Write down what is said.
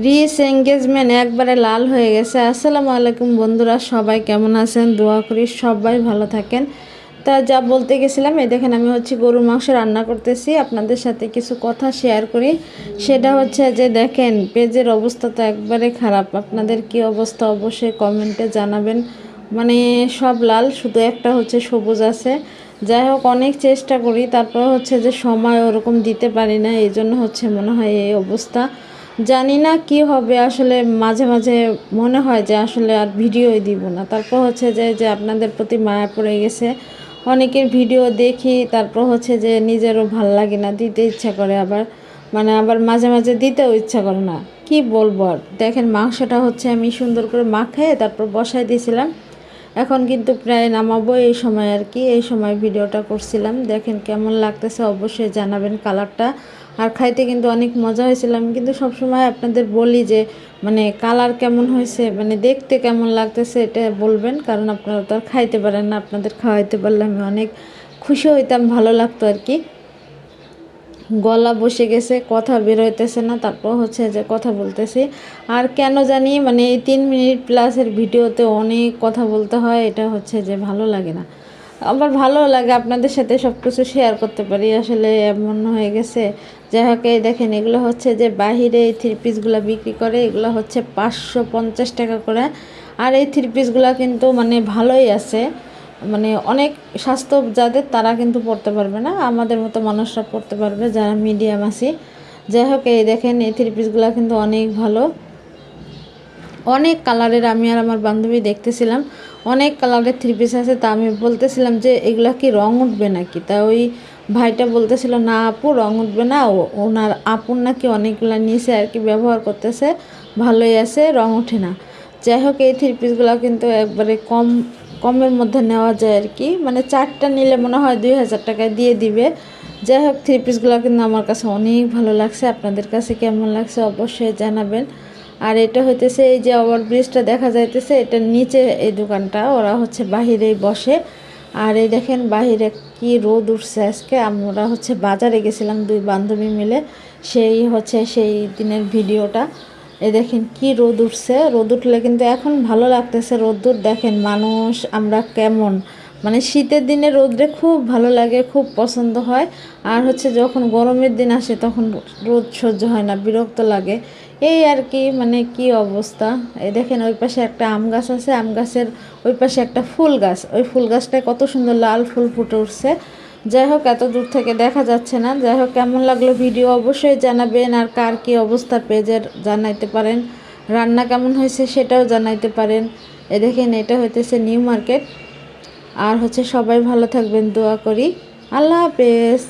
রিস engagement একবারে লাল হয়ে গেছে। আসসালামু আলাইকুম বন্ধুরা, সবাই কেমন আছেন? দোয়া করি সবাই ভালো থাকেন। তা যা বলতে গেছিলাম, এই দেখেন আমি গরুর মাংস রান্না করতেছি, আপনাদের সাথে কিছু কথা শেয়ার করি। সেটা হচ্ছে যে দেখেন পেজের অবস্থা তো একবারে খারাপ। আপনাদের কি অবস্থা অবশ্যই কমেন্টে জানাবেন। মানে সব লাল, শুধু একটা সবুজ আছে। যাই হোক, অনেক চেষ্টা করি, তারপর যে সময় ওরকম দিতে পারি না, এই জন্য মনে হয় এই অবস্থা। জানি না কি হবে আসলে। মাঝে মাঝে মনে হয় যে আসলে আর ভিডিওই দিব না। তারপর যে আপনাদের প্রতি মায়া পড়ে গেছে। অনেকের ভিডিও দেখি, তারপর যে নিজেরও ভাল লাগে না, দিতে ইচ্ছা করে, আবার আবার মাঝে মাঝে দিতেও ইচ্ছা করে না। কি বলবো আর। দেখেন মাংসটা আমি সুন্দর করে মাখিয়ে তারপর বসাই দিয়েছিলাম। এখন কিন্তু প্রায় নামাবো এই সময় আর কি, এই সময় ভিডিওটা করছিলাম। দেখেন কেমন লাগতেছে অবশ্যই জানাবেন কালারটা। আর খাইতে কিন্তু অনেক মজা হয়েছিল। আমি কিন্তু সবসময় আপনাদের বলি যে কালার কেমন হয়েছে, দেখতে কেমন লাগতেছে এটা বলবেন, কারণ আপনারা তো আর খাইতে পারেন না। আপনাদের খাওয়াইতে পারলে আমি অনেক খুশি হইতাম, ভালো লাগতো আর কি। গলা বসে গেছে, কথা বের হইতেছে না, তারপর যে কথা বলতেছি। আর কেন জানি এই 3 মিনিট প্লাসের ভিডিওতে অনেক কথা বলতে হয়, এটা যে ভালো লাগে না। আবার ভালো লাগে আপনাদের সাথে সব কিছু শেয়ার করতে পারি, আসলে এমন হয়ে গেছে। যাই হোক, এই দেখেন এগুলো যে বাহিরে এই 3 পিসগুলো বিক্রি করে, এগুলো 550 টাকা করে। আর এই 3 পিসগুলো কিন্তু ভালোই আছে, অনেক স্বাস্থ্য যাদের তারা কিন্তু পড়তে পারবে না, আমাদের মতো মানুষরা পড়তে পারবে যারা মিডিয়াম আছি। যাই হোক, এই দেখেন এই 3 পিসগুলো কিন্তু অনেক ভালো, অনেক কালারের। আমি আর আমার বান্ধবী দেখতেছিলাম, অনেক কালারের 3 পিস আছে। তা আমি বলতেছিলাম যে এগুলা কি রং উঠবে নাকি, তা ওই ভাইটা বলতেছিল না আপু রং উঠবে না, ওনার আপুর নাকি অনেকগুলো নিয়েছে আর কি, ব্যবহার করতেছে, ভালোই আছে, রং ওঠে না। যাই হোক, এই 3 পিসগুলো কিন্তু একবারে কমের মধ্যে নেওয়া যায় আর কি, 4টা নিলে মনে হয় 2000 টাকায় দিয়ে দিবে। যাই হোক, 3 পিসগুলো কিন্তু আমার কাছে অনেক ভালো লাগছে। আপনাদের কাছে কেমন লাগছে অবশ্যই জানাবেন। আর এটা এই যে ওভারব্রিজটা দেখা যাইতেছে, এটার নিচে এই দোকানটা, ওরা বাহিরেই বসে। আর এই দেখেন বাহিরে কি রোদ উঠছে আজকে। আমরা বাজারে গেছিলাম 2 বান্ধবী মিলে, সেই দিনের ভিডিওটা। এই দেখেন কি রোদ উঠছে, রোদ উঠলে কিন্তু এখন ভালো লাগতেছে। রোদ্দুর দেখেন মানুষ আমরা কেমন, শীতের দিনে রোদরে খুব ভালো লাগে, খুব পছন্দ হয়। আর যখন গরমের দিন আসে তখন রোদ সহ্য হয় না, বিরক্ত লাগে, এই আর কি। কি অবস্থা। এই দেখেন ওই পাশে একটা আম গাছ আছে, আম গাছের ওই পাশে একটা ফুল গাছ, ওই ফুল গাছটায় কত সুন্দর লাল ফুল ফুটে উঠছে। যাই হোক, এত দূর থেকে দেখা যাচ্ছে না। যাই হোক, কেমন লাগলো ভিডিও অবশ্যই জানাবেন। আর কার কী অবস্থা পেজের জানাইতে পারেন, রান্না কেমন হয়েছে সেটাও জানাইতে পারেন। এ দেখেন এটা নিউ মার্কেট। আর সবাই ভালো থাকবেন দোয়া করি। আল্লাহ হাফেজ।